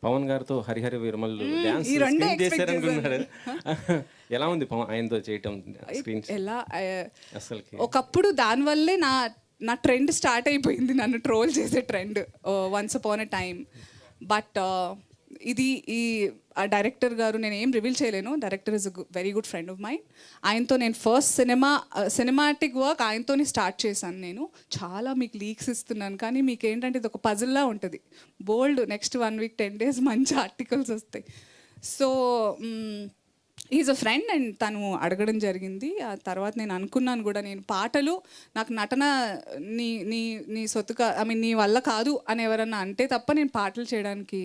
పవన్ గారితో హరిహర వీరమల్లు డాన్స్ ఈ రెండే స్క్రీన్ expect చేశారనుకున్నాడు. ఎలా ఉంది ఆయనతో చేయటం స్క్రీన్? ఎలా అసలుకి ఒకప్పుడు దానివల్లే నా ట్రెండ్ స్టార్ట్ అయిపోయింది, నన్ను ట్రోల్ చేసే trend once upon a time. But ఈ డైరెక్టర్ గారు, నేను ఏం రివీల్ చేయలేను, director is very good friend of mind. ఆయనతో నేను ఫస్ట్ సినిమాటిక్ వర్క్ ఆయనతోనే స్టార్ట్ చేశాను. నేను చాలా మీకు లీక్స్ ఇస్తున్నాను, కానీ మీకు ఏంటంటే ఇది ఒక పజిల్లా ఉంటుంది. బోల్డ్ నెక్స్ట్ 1 week 10 days మంచి ఆర్టికల్స్ వస్తాయి. So is a friend and తను అడగడం జరిగింది. ఆ తర్వాత నేను అనుకున్నాను కూడా, నేను పాటలు నాకు నటన నీ సొత్తుగా నీ వల్ల కాదు అని ఎవరన్నా అంటే తప్ప నేను పాటలు చేయడానికి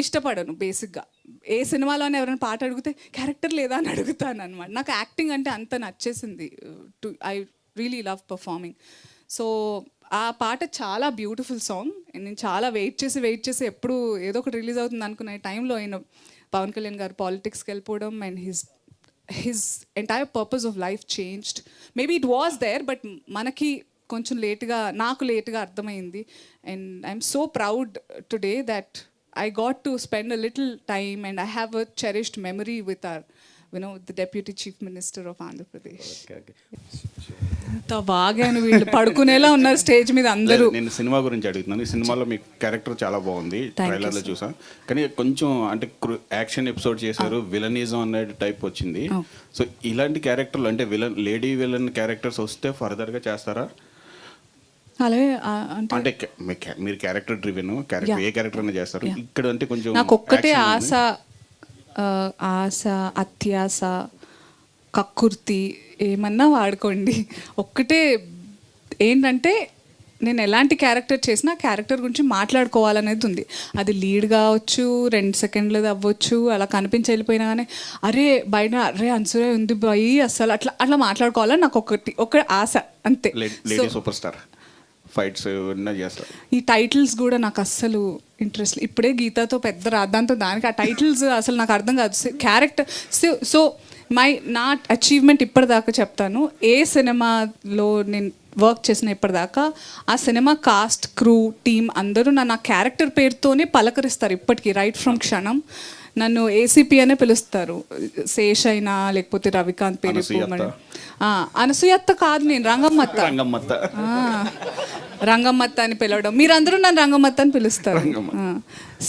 ఇష్టపడను. బేసిక్గా ఏ సినిమాలోనే ఎవరైనా పాట అడిగితే క్యారెక్టర్ లేదా అని అడుగుతాను అనమాట. నాకు యాక్టింగ్ అంటే అంత నచ్చేసింది. I really love performing. So ఆ పాట చాలా బ్యూటిఫుల్ సాంగ్. నేను చాలా వెయిట్ చేసి ఎప్పుడు ఏదో ఒకటి రిలీజ్ అవుతుంది అనుకునే టైంలో ఆయన పవన్ కళ్యాణ్ గారు పాలిటిక్స్కి వెళ్ళిపోవడం and his entire purpose of life changed. Maybe it was there, but మనకి కొంచెం నాకు లేట్గా అర్థమైంది. And I'm so proud today that I got to spend a little time and I have a cherished memory with our, the Deputy Chief Minister of Andhra Pradesh. ఇంత బాగా వీళ్ళు పడుకునేలా ఉన్నారు stage మీద అందరూ. నేను సినిమా గురించి అడుగుతున్నాను. ఈ సినిమాలో మీ క్యారెక్టర్ చాలా బాగుంది, ట్రైలర్లో చూసా. కానీ కొంచెం అంటే యాక్షన్ ఎపిసోడ్ చేశారు, విలనిజం అనే టైప్ వచ్చింది. సో ఇలాంటి క్యారెక్టర్లు అంటే లేడీ విలన్ క్యారెక్టర్స్ వస్తే ఫర్దర్గా చేస్తారా? అలాగే అంటే మీరు క్యారెక్టర్ డ్రివెన్ ఏ క్యారెక్టర్ అయినా చేస్తారు. ఇక్కడ అంటే కొంచెం నాకు ఒక్కటే ఆశ అత్యాశ కక్కుర్తి ఏమన్నా వాడుకోండి, ఒక్కటే ఏంటంటే నేను ఎలాంటి క్యారెక్టర్ చేసినా క్యారెక్టర్ గురించి మాట్లాడుకోవాలనేది ఉంది. అది లీడ్ కావచ్చు, 2 seconds అవ్వచ్చు, అలా కనిపించి వెళ్ళిపోయినా కానీ బయట అన్సూయ ఉంది బాయ్ అసలు అట్లా మాట్లాడుకోవాలని నాకు ఒక ఆశ, అంతే. సూపర్ స్టార్ ఫైట్స్ చేస్తారు. ఈ టైటిల్స్ కూడా నాకు అస్సలు ఇంట్రెస్ట్. ఇప్పుడే గీతాతో పెద్ద రాద్దాంతో దానికి ఆ టైటిల్స్ అసలు నాకు అర్థం కాదు. క్యారెక్టర్ సో నా అచీవ్మెంట్ ఇప్పటిదాకా చెప్తాను, ఏ సినిమాలో నేను వర్క్ చేసిన ఇప్పటిదాకా ఆ సినిమా కాస్ట్, క్రూ, టీమ్ అందరూ నా క్యారెక్టర్ పేరుతోనే పలకరిస్తారు ఇప్పటికీ. రైట్ ఫ్రమ్ క్షణం నన్ను ఏసీపీ అనే పిలుస్తారు. శేష్ అయినా లేకపోతే రవికాంత్ పేరు, అనసూయత్త కాదు, నేను రంగమ్మత్త అని పిలవడం, మీరందరూ నన్ను రంగమ్మత్త అని పిలుస్తారు.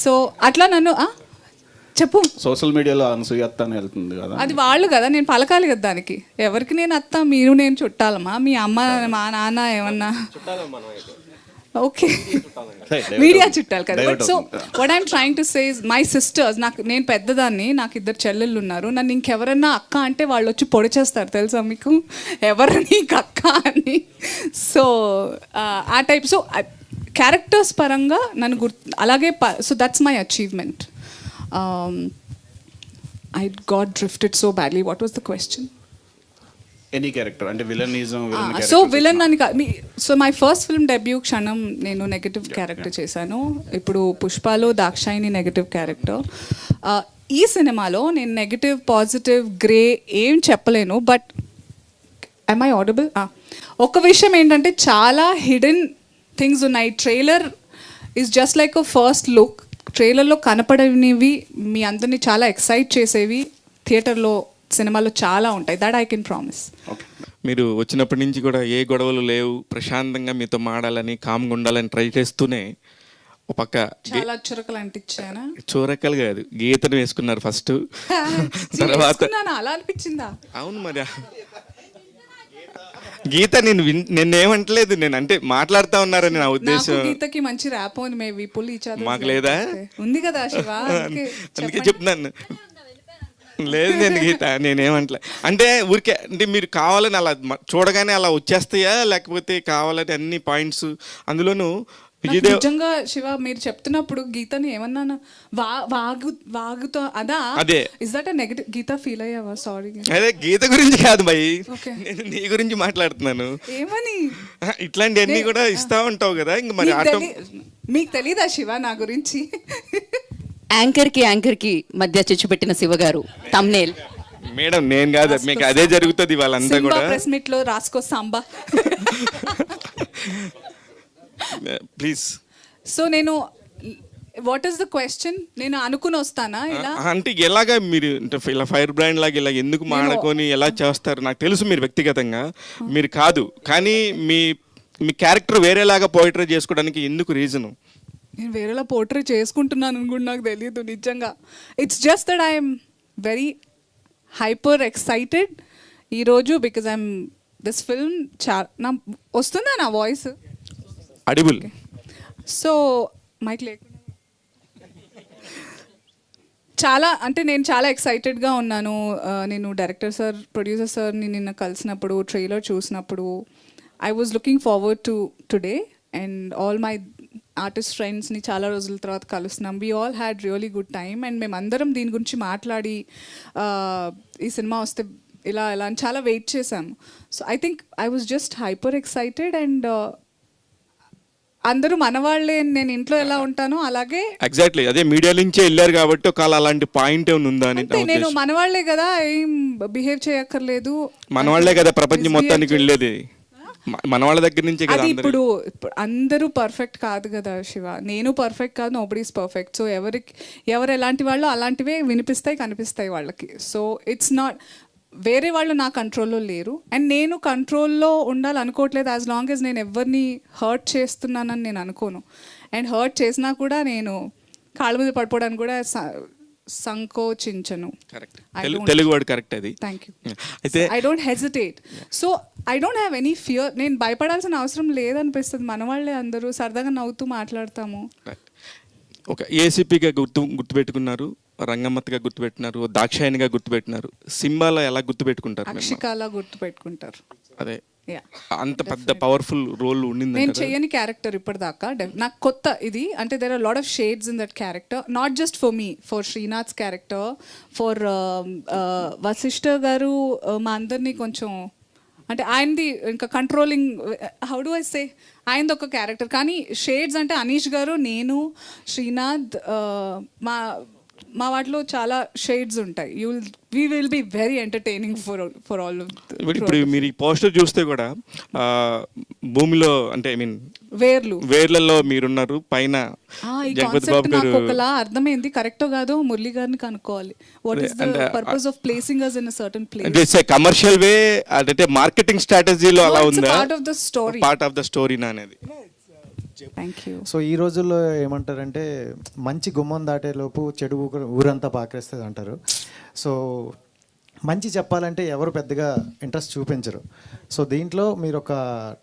సో అట్లా నన్ను చెప్పు. సోషల్ మీడియాలో అనసూయత్త అని వెళ్తుంది కదా, అది వాళ్ళు కదా, నేను పలకాలి కదా దానికి. ఎవరికి నేను అత్త, మీరు నేను చుట్టాలమ్మా? మీ అమ్మ మా నాన్న ఏమన్నా ఓకే మీడియా చుట్టాలి కదా. But so what I'm trying to say is my sisters, నేను పెద్దదాన్ని, నాకు 2 చెల్లెళ్ళు ఉన్నారు. నన్ను ఇంకెవరన్నా అక్క అంటే వాళ్ళు వచ్చి పొడి చేస్తారు, తెలుసా మీకు? ఎవరు నీకు అక్క అని. సో ఆ టైప్. సో క్యారెక్టర్స్ పరంగా నన్ను అలాగే. So that's my achievement. I got drifted so badly. What was the question? Any character అంటే విలనిజం. సో విలన్ అని so my first film debut క్షణం నేను నెగటివ్ క్యారెక్టర్ చేశాను. ఇప్పుడు పుష్పలో దాక్షాయిని నెగటివ్ క్యారెక్టర్. ఈ సినిమాలో నేను నెగటివ్, పాజిటివ్, గ్రే ఏం చెప్పలేను. But am I audible? ఒక విషయం ఏంటంటే చాలా హిడెన్ థింగ్స్ ఉన్నాయి. Trailer is just like a first look. ట్రైలర్లో కనపడనివి మీ అందరినీ చాలా ఎక్సైట్ చేసేవి థియేటర్లో, సినిమాలో చాలా ఉంటాయి. That I can promise. మీరు వచ్చినప్పటి నుంచి కూడా ఏ గొడవలు లేవు, ప్రశాంతంగా మీతో మాడాలని, కామ్గా ఉండాలని ట్రై చేస్తూనే ఒక పక్క చాలా చురకలు అంటించానా? చూరకలు కాదు, గీతను వేసుకున్నారు ఫస్ట్. తర్వాత అలా అనిపించిందా? అవును మరి గీత నిన్నేమంటలేదు, నేను అంటే మాట్లాడుతా ఉన్నారని నా ఉద్దేశం. గీతకి మంచి ర్యాప్ ఉంది, మేబీ పుల్ ఈచ్ మాకు లేదా? ఉంది కదా శివ, అందుకే చెప్తున్నాను. లేదు నేను గీత నేనేమంటలే. అంటే ఊరికే అంటే మీరు కావాలని అలా చూడగానే అలా వచ్చేస్తాయా, లేకపోతే కావాలని అన్ని పాయింట్స్ అందులోనూ నిజంగా శివ మీరు చెప్తున్నప్పుడు గీతని ఏమన్నా వాగుతో అదే is that negative? Geetha feel అయ్యావా? సారీ, అదే గీత గురించి కాదు భయ్, నేను నీ గురించి మాట్లాడుతున్నాను. ఏమని? ఇట్లాంటివన్నీ కూడా ఇస్తా ఉంటావు కదా, ఇంక మరి మీకు తెలీదా శివ నా గురించి? యాంకర్ కి మధ్య చిచ్చు పెట్టిన శివ గారు తమ్నేల్. మేడం నేను కాదు, మీకు అదే జరుగుతుంది వాళ్ళంతా కూడా. ప్రెస్ మీట్ లో రాసుకో సాంబా ప్లీజ్. సో నేను వాట్ ఈస్ ద క్వశ్చన్? నేను అనుకుని వస్తానా ఇలా? అంటే ఎలాగా మీరు అంటే ఇలా ఫైర్ బ్రాండ్ లాగా ఇలా ఎందుకు మాడుకొని ఎలా చేస్తారు? నాకు తెలుసు మీరు వ్యక్తిగతంగా మీరు కాదు, కానీ మీ మీ క్యారెక్టర్ వేరేలాగా పోయిటరీ చేసుకోవడానికి ఎందుకు రీజను? నేను వేరేలా పోర్ట్రే చేసుకుంటున్నాను అని కూడా నాకు తెలియదు నిజంగా. It's just that I'm very hyper excited ఈరోజు బికాజ్ ఐఎమ్ దిస్ ఫిల్మ్ నా వస్తుందా నా వాయిస్? అడిబుల్. సో మైక్ లేకుండా చాలా అంటే నేను చాలా ఎక్సైటెడ్గా ఉన్నాను. నేను డైరెక్టర్ సార్, ప్రొడ్యూసర్ సార్ని నిన్న కలిసినప్పుడు, ట్రైలర్ చూసినప్పుడు I was looking forward to today and all my artist ఫ్రెండ్స్ని చాలా రోజుల తర్వాత కలుస్తున్నాం. We all had really good time and మేమందరం దీని గురించి మాట్లాడి ఈ సినిమా వస్తే ఇలా ఎలా అని చాలా వెయిట్ చేశాము. So I think I was just hyper excited and అందరూ మనవాళ్ళే. నేను ఇంట్లో ఎలా ఉంటానో అలాగే ఎగ్జాక్ట్లీ అదే మీడియా నుంచే వెళ్ళారు కాబట్టి ఒకవేళ అలాంటి పాయింట్ ఏమైనా ఉందా అని. నేను మనవాళ్లే కదా, ఏం బిహేవ్ చేయక్కర్లేదు, మనవాళ్లే కదా ప్రపంచం మొత్తానికి వెళ్ళేది, మనవాళ్ళ దగ్గర నుంచే కదా. అది ఇప్పుడు అందరూ పర్ఫెక్ట్ కాదు కదా శివ, నేను పర్ఫెక్ట్ కాదు, నోబడీ ఈస్ పర్ఫెక్ట్. సో ఎవరు ఎలాంటి వాళ్ళు అలాంటివే వినిపిస్తాయి, కనిపిస్తాయి వాళ్ళకి. సో ఇట్స్ నాట్ వేరే వాళ్ళు నా కంట్రోల్లో లేరు అండ్ నేను కంట్రోల్లో ఉండాలనుకోవట్లేదు. యాజ్ లాంగ్ యాజ్ నేను ఎవరిని హర్ట్ చేస్తున్నానని నేను అనుకోను. అండ్ హర్ట్ చేసినా కూడా నేను కాళ్ళ మీద పడిపోవడానికి కూడా సంకోచించను. తెలుగు వర్డ్ కరెక్ట్ అది. Thank you. అయితే I don't hesitate. So I don't have any fear. నేను భయపడాల్సిన అవసరం లేదనిపిస్తుంది. మన వాళ్ళే అందరూ సరదాగా నవ్వుతూ మాట్లాడతాము. ఒక ఏసీపీగా గుర్తుపెట్టుకున్నారు, రంగమ్మత్గా గుర్తుపెట్టినారు, దాక్షాయణిగా గుర్తుపెట్టినారు. సింబాలో ఎలా గుర్తుపెట్టుకుంటారు? అక్షికాలా గుర్తుపెట్టుకుంటారు. అదే అంత పెద్ద పవర్ఫుల్ రోల్ ఉండింది. నేను చెయ్యని క్యారెక్టర్ ఇప్పటిదాకా నాకు కొత్త ఇది. అంటే there are lot of shades in that character, not just for me, for Srinath's character, for Vasishtha గారు, మా అందరినీ కొంచెం అంటే ఆయనది ఇంకా controlling, how do I say, ఆయనది ఒక క్యారెక్టర్. కానీ షేడ్స్ అంటే అనీష్ గారు, నేను, శ్రీనాథ్, మా వాటిలో చాలా షేడ్స్ ఉంటాయి. We will be very entertaining for all. ఇప్పుడు మీరు ఈ పోస్టర్ చూస్తే కూడా భూమిలో అంటే ఐ మీన్ వేర్లలో మీరున్నారు, పైన జగపతి బాబు గారు. ఒకలా అర్థమైంది, కరెక్టో కాదో మురళి గారిని కనుక్కోవాలి. What is the purpose of placing us in a certain place? It's a commercial way, అంటే మార్కెటింగ్ స్ట్రాటజీలో అలా ఉందా? Part of the story, part of the story అనేది. సో ఈ రోజుల్లో ఏమంటారంటే మంచి గుమ్మం దాటేలోపు చెడు ఊరంతా పాకేస్తుంది అంటారు. సో మంచి చెప్పాలంటే ఎవరు పెద్దగా ఇంట్రెస్ట్ చూపించరు. సో దీంట్లో మీరు ఒక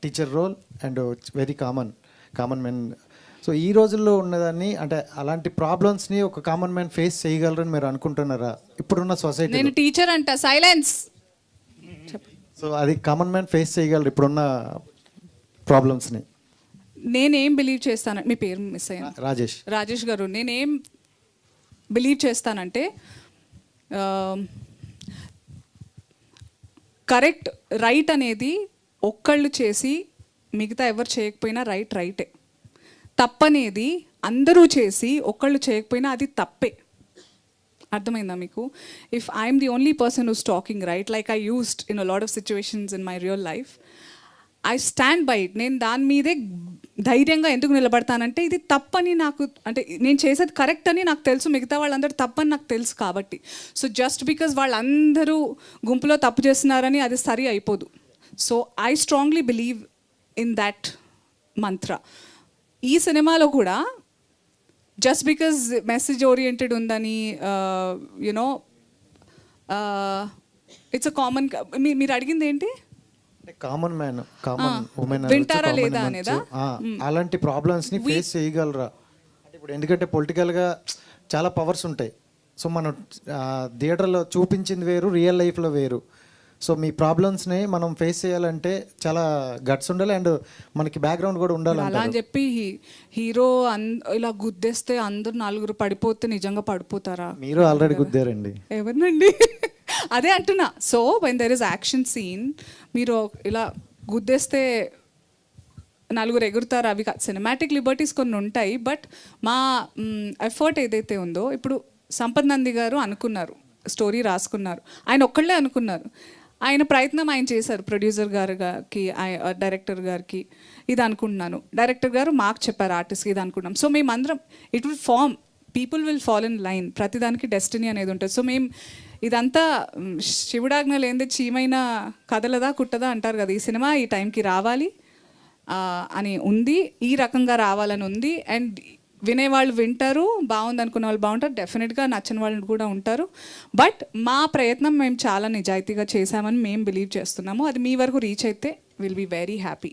teacher role and very common men. So ఈ రోజుల్లో ఉన్నదాన్ని అంటే అలాంటి ప్రాబ్లమ్స్ని ఒక కామన్ మ్యాన్ ఫేస్ చేయగలరని మీరు అనుకుంటున్నారా ఇప్పుడున్న సొసైటీ? నేను టీచర్ అంట, సైలెన్స్. సో అది కామన్ మ్యాన్ ఫేస్ చేయగలరు ఇప్పుడున్న ప్రాబ్లమ్స్ని? నేనేం బిలీవ్ చేస్తాను, మీ పేరు మిస్ అయ్యాను, రాజేష్ గారు. నేనేం బిలీవ్ చేస్తానంటే కరెక్ట్, రైట్ అనేది ఒక్కళ్ళు చేసి మిగతా ఎవరు చేయకపోయినా రైటే. తప్పనేది అందరూ చేసి ఒక్కళ్ళు చేయకపోయినా అది తప్పే. అర్థమైందా మీకు? If I'm the only person who's talking right, like I used in a lot of situations in my real life, I stand by it. నేను దాని మీదే ధైర్యంగా ఎందుకు నిలబడతానంటే ఇది తప్పని నాకు, అంటే నేను చేసేది కరెక్ట్ అని నాకు తెలుసు, మిగతా వాళ్ళందరూ తప్పని నాకు తెలుసు కాబట్టి. సో జస్ట్ బికాజ్ వాళ్ళందరూ గుంపులో తప్పు చేస్తున్నారని అది సరి అయిపోదు. So I strongly believe in that మంత్ర. ఈ సినిమాలో కూడా జస్ట్ బికాజ్ మెసేజ్ ఓరియంటెడ్ ఉందని యునో ఇట్స్ అ కామన్, మీరు అడిగింది ఏంటి? కామన్ మ్యాన్, కామన్ ఉమెన్ వింటారా లేదా అనేదా? అలాంటి ప్రాబ్లమ్స్ ని ఫేస్ చేయగలరా? అంటే ఇప్పుడు ఎందుకంటే పొలిటికల్గా చాలా పవర్స్ ఉంటాయి. సో మనం థియేటర్లో చూపించింది వేరు, రియల్ లైఫ్లో వేరు. సో మీ ప్రాబ్లమ్స్ని మనం ఫేస్ చేయాలంటే చాలా గట్స్ ఉండాలి అండ్ మనకి బ్యాక్గ్రౌండ్ కూడా ఉండాలి. అలా అని చెప్పి హీరో ఇలా గుద్దేస్తే అందరు నలుగురు పడిపోతే నిజంగా పడిపోతారా? మీరు ఆల్రెడీ గుద్దారండి. ఎవరినండి? అదే అంటున్నా. So when there is action scene, మీరు ఇలా గుద్దేస్తే నలుగురు ఎగురుతారు. అవి సినిమాటిక్ లిబర్టీస్ కొన్ని ఉంటాయి. బట్ మా ఎఫర్ట్ ఏదైతే ఉందో, ఇప్పుడు సంపత్ నంది గారు అనుకున్నారు, స్టోరీ రాసుకున్నారు, ఆయన ఒక్కళ్ళే అనుకున్నారు. ఆయన ప్రయత్నం ఆయన చేశారు ప్రొడ్యూసర్ గారికి డైరెక్టర్ గారికి ఇది అనుకుంటున్నాను. డైరెక్టర్ గారు మాకు చెప్పారు ఆర్టిస్ట్కి ఇది అనుకుంటున్నాం. సో మేమందరం it will form, people will fall in line, ప్రతిదానికి డెస్టినీ అనేది ఉంటుంది. సో మేము ఇదంతా శివుడాజ్ఞ లేనిదే చీమైన కదలదా కుట్టదా అంటారు కదా, ఈ సినిమా ఈ టైంకి రావాలి అని ఉంది, ఈ రకంగా రావాలని ఉంది. అండ్ వినేవాళ్ళు వింటారు, బాగుంది అనుకునే వాళ్ళు బాగుంటారు, డెఫినెట్గా నచ్చని వాళ్ళు కూడా ఉంటారు. బట్ మా ప్రయత్నం మేము చాలా నిజాయితీగా చేశామని మేము బిలీవ్ చేస్తున్నాము. అది మీ వరకు రీచ్ అయితే విల్ బీ వెరీ హ్యాపీ.